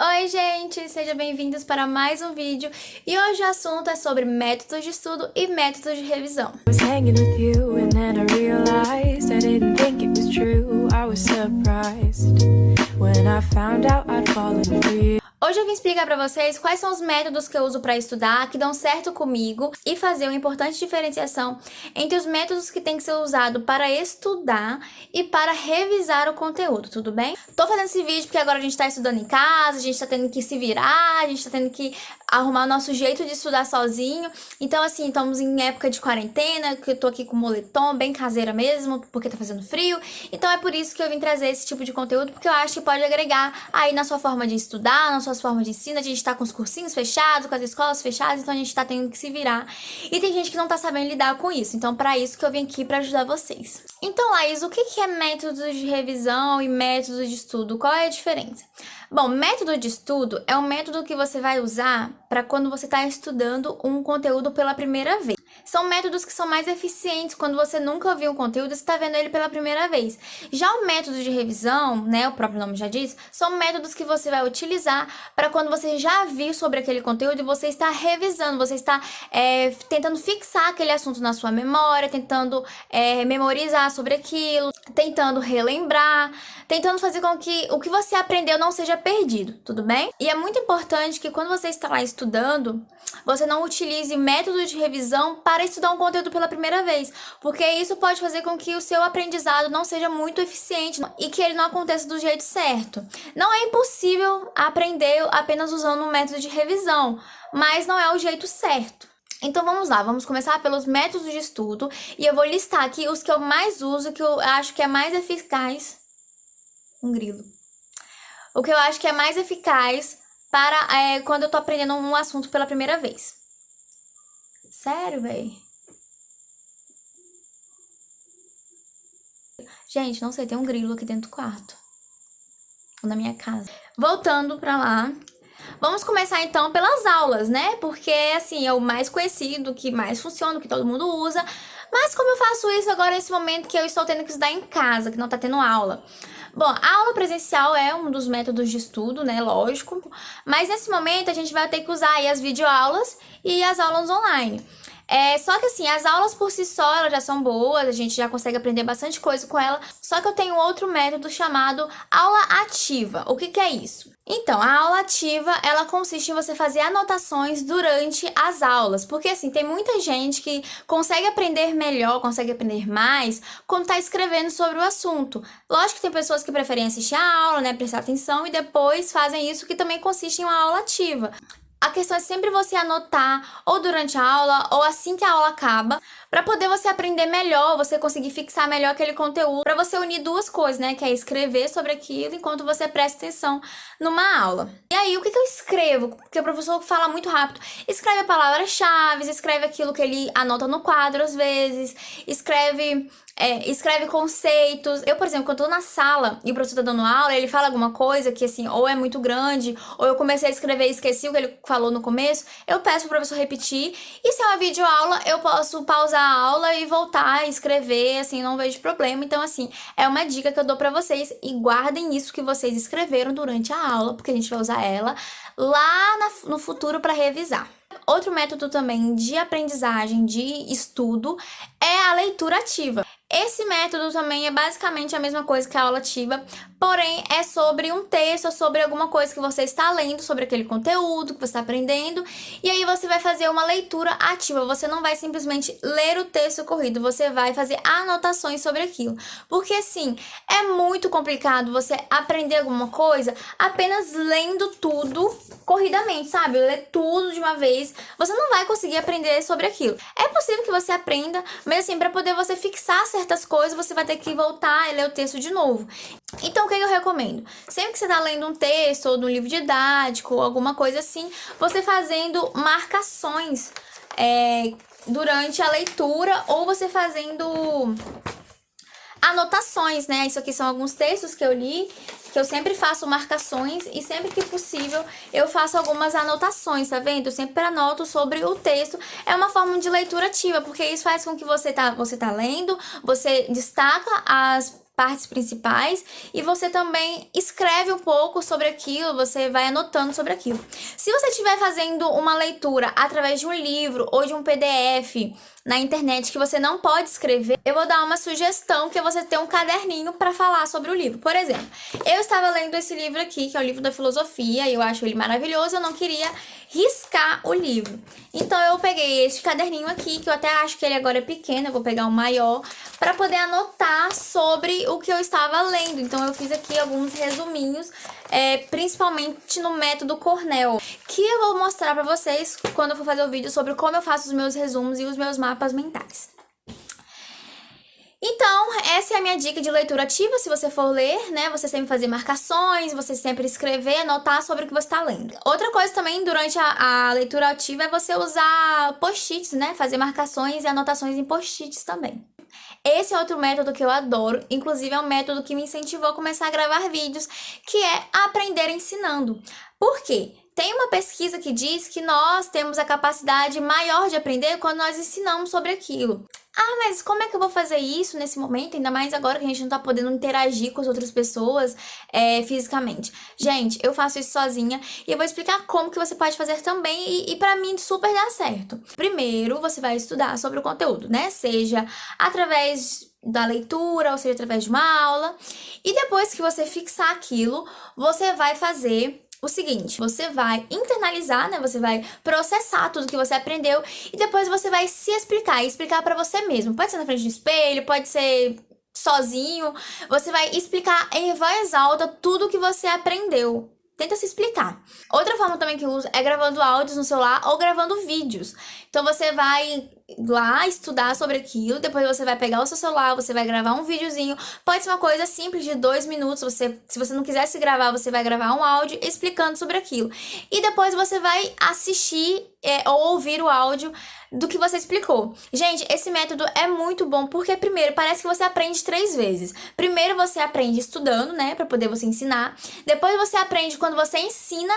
Oi, gente! Sejam bem-vindos para mais um vídeo e hoje o assunto é sobre métodos de estudo e métodos de revisão. Was hanging with you and then I realized I didn't think it was true. I was surprised when I found out I'd fallen for you. Hoje eu vim explicar para vocês quais são os métodos que eu uso para estudar, que dão certo comigo, e fazer uma importante diferenciação entre os métodos que têm que ser usados para estudar e para revisar o conteúdo, tudo bem? Tô fazendo esse vídeo porque agora a gente tá estudando em casa, a gente tá tendo que se virar, a gente tá tendo que arrumar o nosso jeito de estudar sozinho. Então, assim, estamos em época de quarentena, que eu tô aqui com moletom, bem caseira mesmo, porque tá fazendo frio. Então é por isso que eu vim trazer esse tipo de conteúdo, porque eu acho que pode agregar aí na sua forma de estudar, na sua formas de ensino. A gente tá com os cursinhos fechados, com as escolas fechadas, então a gente tá tendo que se virar. E tem gente que não tá sabendo lidar com isso, então para isso que eu vim aqui para ajudar vocês. Então, Laís, o que é método de revisão e método de estudo? Qual é a diferença? Bom, método de estudo é um método que você vai usar para quando você está estudando um conteúdo pela primeira vez. São métodos que são mais eficientes quando você nunca ouviu um conteúdo e está vendo ele pela primeira vez. Já o método de revisão, né, o próprio nome já diz, são métodos que você vai utilizar para quando você já viu sobre aquele conteúdo e você está revisando, você está tentando fixar aquele assunto na sua memória, tentando memorizar sobre aquilo, tentando relembrar, tentando fazer com que o que você aprendeu não seja perdido, tudo bem? E é muito importante que quando você está lá estudando, você não utilize método de revisão para estudar um conteúdo pela primeira vez, porque isso pode fazer com que o seu aprendizado não seja muito eficiente e que ele não aconteça do jeito certo. Não é impossível aprender apenas usando um método de revisão, mas não é o jeito certo. Então vamos lá, vamos começar pelos métodos de estudo e eu vou listar aqui os que eu mais uso, que eu acho que é mais eficaz. Um grilo. O que eu acho que é mais eficaz para quando eu tô aprendendo um assunto pela primeira vez. Sério, véi? Gente, não sei, tem um grilo aqui dentro do quarto. Ou na minha casa. Voltando pra lá. Vamos começar então pelas aulas, né? Porque, assim, é o mais conhecido, que mais funciona, que todo mundo usa. Mas como eu faço isso agora nesse momento que eu estou tendo que estudar em casa, que não tá tendo aula? Bom, a aula presencial é um dos métodos de estudo, né? Lógico. Mas nesse momento a gente vai ter que usar aí as videoaulas e as aulas online. Só que assim, as aulas por si só, elas já são boas, a gente já consegue aprender bastante coisa com ela. Só que eu tenho outro método chamado aula ativa. O que é isso? Então, a aula ativa, ela consiste em você fazer anotações durante as aulas. Porque assim, tem muita gente que consegue aprender melhor, consegue aprender mais quando tá escrevendo sobre o assunto. Lógico que tem pessoas que preferem assistir a aula, né, prestar atenção e depois fazem isso, que também consiste em uma aula ativa. A questão é sempre você anotar ou durante a aula ou assim que a aula acaba, para poder você aprender melhor, você conseguir fixar melhor aquele conteúdo, para você unir duas coisas, né, que é escrever sobre aquilo enquanto você presta atenção numa aula. E aí, o que eu escrevo? Porque o professor fala muito rápido. Escreve palavras-chave, escreve aquilo que ele anota no quadro às vezes, escreve conceitos. Eu, por exemplo, quando eu tô na sala e o professor tá dando aula, ele fala alguma coisa que, assim, ou é muito grande, ou eu comecei a escrever e esqueci o que ele falou no começo, eu peço pro professor repetir. E se é uma videoaula, eu posso pausar a aula e voltar a escrever, assim, não vejo problema. Então, assim, é uma dica que eu dou pra vocês e guardem isso que vocês escreveram durante a aula, porque a gente vai usar ela lá no futuro para revisar. Outro método também de aprendizagem, de estudo, é a leitura ativa. Esse método também é basicamente a mesma coisa que a aula ativa, porém é sobre um texto, sobre alguma coisa que você está lendo, sobre aquele conteúdo que você está aprendendo, e aí você vai fazer uma leitura ativa. Você não vai simplesmente ler o texto corrido, você vai fazer anotações sobre aquilo. Porque assim, é muito complicado você aprender alguma coisa apenas lendo tudo corridamente, sabe? Ler tudo de uma vez, você não vai conseguir aprender sobre aquilo. É possível que você aprenda, mas assim, para poder você fixar certas coisas, você vai ter que voltar e ler o texto de novo. Então, o que eu recomendo? Sempre que você está lendo um texto, ou de um livro didático, ou alguma coisa assim, você fazendo marcações durante a leitura, ou você fazendo anotações, né? Isso aqui são alguns textos que eu li, que eu sempre faço marcações e sempre que possível eu faço algumas anotações, tá vendo? Eu sempre anoto sobre o texto. É uma forma de leitura ativa, porque isso faz com que você tá lendo, você destaca as partes principais e você também escreve um pouco sobre aquilo, você vai anotando sobre aquilo. Se você estiver fazendo uma leitura através de um livro ou de um PDF na internet que você não pode escrever, eu vou dar uma sugestão, que é você ter um caderninho para falar sobre o livro. Por exemplo, eu estava lendo esse livro aqui, que é o livro da filosofia, e eu acho ele maravilhoso, eu não queria riscar o livro. Então eu peguei este caderninho aqui, que eu até acho que ele agora é pequeno, eu vou pegar um maior, para poder anotar sobre o que eu estava lendo. Então eu fiz aqui alguns resuminhos, principalmente no método Cornell, que eu vou mostrar para vocês quando eu for fazer o vídeo sobre como eu faço os meus resumos e os meus mapas mentais. Então, essa é a minha dica de leitura ativa. Se você for ler, né, você sempre fazer marcações, você sempre escrever, anotar sobre o que você está lendo. Outra coisa também durante a leitura ativa é você usar post-its, né, fazer marcações e anotações em post-its também. Esse é outro método que eu adoro, inclusive é um método que me incentivou a começar a gravar vídeos, que é aprender ensinando. Por quê? Tem uma pesquisa que diz que nós temos a capacidade maior de aprender quando nós ensinamos sobre aquilo. Ah, mas como é que eu vou fazer isso nesse momento? Ainda mais agora que a gente não tá podendo interagir com as outras pessoas fisicamente. Gente, eu faço isso sozinha e eu vou explicar como que você pode fazer também e pra mim super dá certo. Primeiro, você vai estudar sobre o conteúdo, né? Seja através da leitura, ou seja, através de uma aula. E depois que você fixar aquilo, você vai fazer o seguinte: você vai internalizar, né? Você vai processar tudo que você aprendeu e depois você vai se explicar e explicar pra você mesmo. Pode ser na frente do espelho, pode ser sozinho. Você vai explicar em voz alta tudo que você aprendeu. Tenta se explicar. Outra forma também que eu uso é gravando áudios no celular ou gravando vídeos. Então você vai lá estudar sobre aquilo, depois você vai pegar o seu celular, você vai gravar um videozinho. Pode ser uma coisa simples de 2 minutos. Se você não quiser se gravar, você vai gravar um áudio explicando sobre aquilo. E depois você vai assistir ou ouvir o áudio do que você explicou. Gente, esse método é muito bom porque, primeiro, parece que você aprende 3 vezes. Primeiro você aprende estudando, né, pra poder você ensinar. Depois você aprende quando você ensina.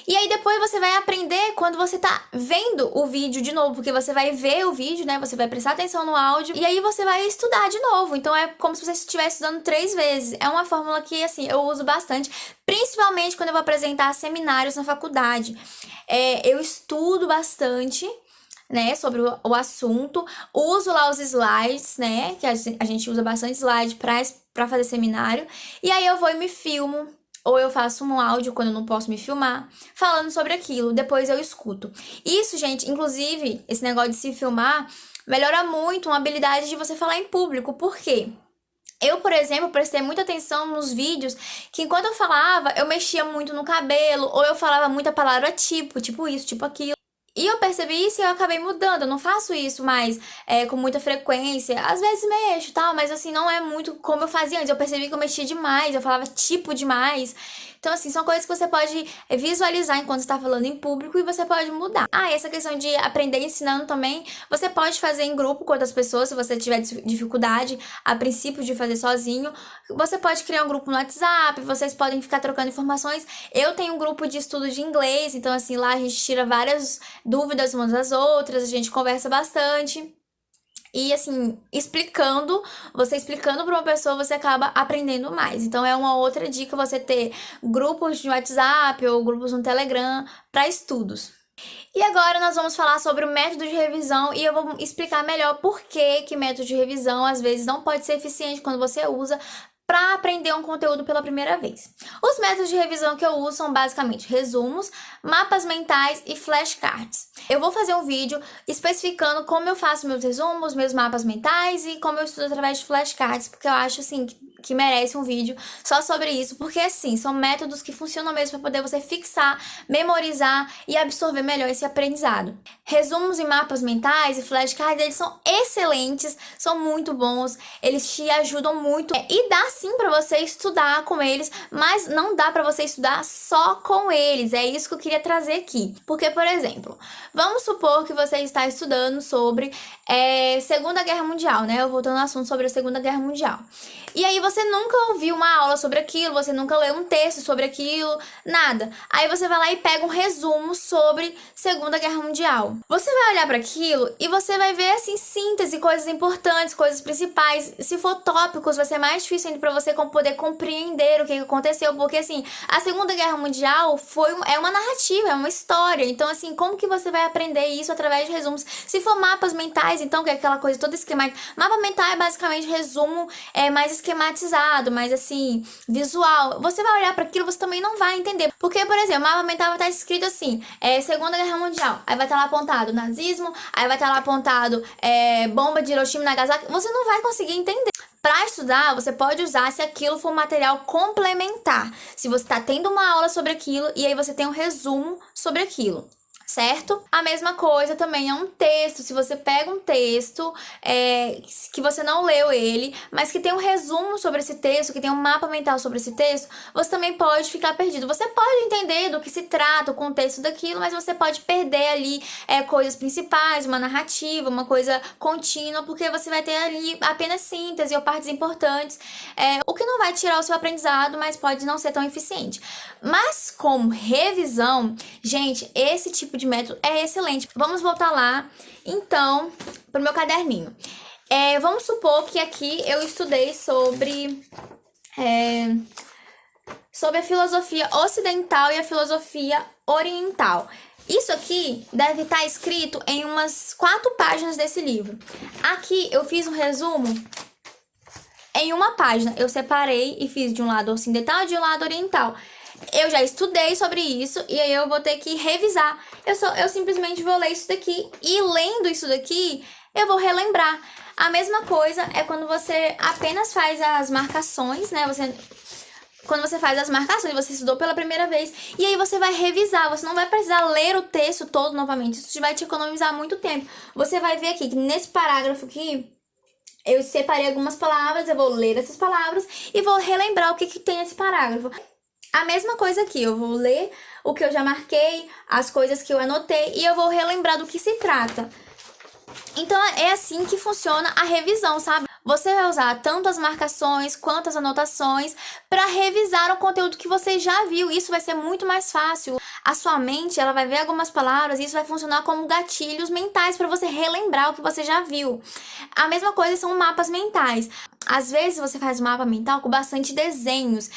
E aí depois você vai aprender quando você tá vendo o vídeo de novo, porque você vai ver o vídeo, né, você vai prestar atenção no áudio e aí você vai estudar de novo. Então é como se você estivesse estudando 3 vezes. É uma fórmula que, assim, eu uso bastante, principalmente quando eu vou apresentar seminários na faculdade. Eu estudo bastante, né, sobre o assunto, uso lá os slides, né, que a gente usa bastante slide pra fazer seminário, e aí eu vou e me filmo, ou eu faço um áudio quando eu não posso me filmar, falando sobre aquilo, depois eu escuto. Isso, gente, inclusive, esse negócio de se filmar melhora muito uma habilidade de você falar em público. Por quê? Eu, por exemplo, prestei muita atenção nos vídeos que enquanto eu falava, eu mexia muito no cabelo, ou eu falava muita palavra tipo isso, tipo aquilo. E eu percebi isso e eu acabei mudando. Eu não faço isso mais com muita frequência. Às vezes mexo e tal, mas assim, não é muito como eu fazia antes. Eu percebi que eu mexia demais, eu falava tipo demais. Então, assim, são coisas que você pode visualizar enquanto está falando em público e você pode mudar. Ah, essa questão de aprender ensinando também, você pode fazer em grupo com outras pessoas, se você tiver dificuldade, a princípio, de fazer sozinho. Você pode criar um grupo no WhatsApp, vocês podem ficar trocando informações. Eu tenho um grupo de estudo de inglês, então, assim, lá a gente tira várias dúvidas umas das outras, a gente conversa bastante. E, assim, você explicando para uma pessoa, você acaba aprendendo mais. Então, é uma outra dica você ter grupos de WhatsApp ou grupos no Telegram para estudos. E agora nós vamos falar sobre o método de revisão e eu vou explicar melhor por que método de revisão às vezes não pode ser eficiente quando você usa para aprender um conteúdo pela primeira vez. Os métodos de revisão que eu uso são basicamente resumos, mapas mentais e flashcards. Eu vou fazer um vídeo especificando como eu faço meus resumos, meus mapas mentais e como eu estudo através de flashcards, porque eu acho assim que merece um vídeo só sobre isso, porque assim, são métodos que funcionam mesmo para poder você fixar, memorizar e absorver melhor esse aprendizado. Resumos e mapas mentais e flashcards, eles são excelentes, são muito bons, eles te ajudam muito e dá sim para você estudar com eles, mas não dá para você estudar só com eles. É isso que eu queria trazer aqui. Porque, por exemplo, vamos supor que você está estudando sobre Segunda Guerra Mundial, né? Eu voltando ao assunto sobre a Segunda Guerra Mundial. E aí você você nunca ouviu uma aula sobre aquilo, você nunca leu um texto sobre aquilo, nada. Aí você vai lá e pega um resumo sobre Segunda Guerra Mundial. Você vai olhar para aquilo e você vai ver, assim, síntese, coisas importantes, coisas principais. Se for tópicos, vai ser mais difícil ainda para você poder compreender o que aconteceu, porque, assim, a Segunda Guerra Mundial é uma narrativa, é uma história. Então, assim, como que você vai aprender isso através de resumos? Se for mapas mentais, então, que é aquela coisa toda esquemática. Mapa mental é basicamente resumo mais esquematizado, mais, assim, visual. Você vai olhar para aquilo, você também não vai entender. Porque, por exemplo, mapa mental vai estar escrito assim, Segunda Guerra Mundial. Aí vai estar lá apontado nazismo, aí vai estar lá apontado bomba de Hiroshima e Nagasaki. Você não vai conseguir entender. Para estudar, você pode usar se aquilo for material complementar. Se você está tendo uma aula sobre aquilo e aí você tem um resumo sobre aquilo. Certo? A mesma coisa também é um texto. Se você pega um texto que você não leu ele, mas que tem um resumo sobre esse texto, que tem um mapa mental sobre esse texto, você também pode ficar perdido. Você pode entender do que se trata, o contexto daquilo, mas você pode perder ali coisas principais, uma narrativa, uma coisa contínua, porque você vai ter ali apenas síntese ou partes importantes, o que não vai tirar o seu aprendizado, mas pode não ser tão eficiente. Mas como revisão, gente, esse tipo de método é excelente. Vamos voltar lá, então, pro meu caderninho. Vamos supor que aqui eu estudei sobre a filosofia ocidental e a filosofia oriental. Isso aqui deve estar escrito em umas 4 páginas desse livro. Aqui eu fiz um resumo em uma página. Eu separei e fiz de um lado ocidental e de um lado oriental. Eu já estudei sobre isso e aí eu vou ter que revisar. Eu simplesmente vou ler isso daqui e lendo isso daqui, eu vou relembrar. A mesma coisa é quando você apenas faz as marcações, né? Quando você faz as marcações, você estudou pela primeira vez e aí você vai revisar. Você não vai precisar ler o texto todo novamente. Isso vai te economizar muito tempo. Você vai ver aqui que nesse parágrafo aqui, eu separei algumas palavras, eu vou ler essas palavras e vou relembrar o que tem nesse parágrafo. A mesma coisa aqui, eu vou ler o que eu já marquei, as coisas que eu anotei e eu vou relembrar do que se trata. Então, é assim que funciona a revisão, sabe? Você vai usar tanto as marcações quanto as anotações para revisar o conteúdo que você já viu. Isso vai ser muito mais fácil. A sua mente, ela vai ver algumas palavras e isso vai funcionar como gatilhos mentais para você relembrar o que você já viu. A mesma coisa são mapas mentais. Às vezes, você faz um mapa mental com bastante desenhos.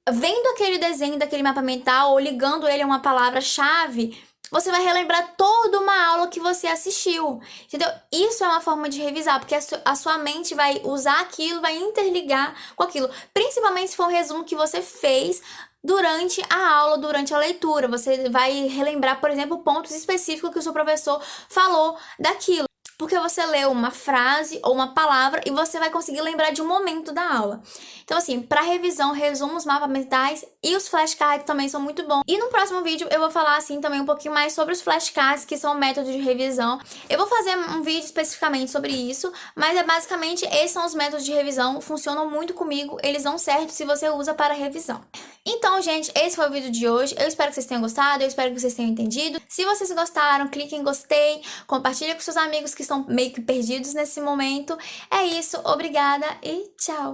Vendo aquele desenho daquele mapa mental ou ligando ele a uma palavra-chave, você vai relembrar toda uma aula que você assistiu, entendeu? Isso é uma forma de revisar, porque a sua mente vai usar aquilo, vai interligar com aquilo. Principalmente se for um resumo que você fez durante a aula, durante a leitura. Você vai relembrar, por exemplo, pontos específicos que o seu professor falou daquilo. Porque você leu uma frase ou uma palavra e você vai conseguir lembrar de um momento da aula. Então, assim, para revisão, resumos, mapas mentais e os flashcards também são muito bons. E no próximo vídeo eu vou falar, assim, também um pouquinho mais sobre os flashcards, que são métodos de revisão. Eu vou fazer um vídeo especificamente sobre isso, mas basicamente esses são os métodos de revisão, funcionam muito comigo, eles dão certo se você usa para revisão. Então, gente, esse foi o vídeo de hoje. Eu espero que vocês tenham gostado, eu espero que vocês tenham entendido. Se vocês gostaram, clique em gostei, compartilhe com seus amigos que estão meio que perdidos nesse momento. É isso, obrigada e tchau!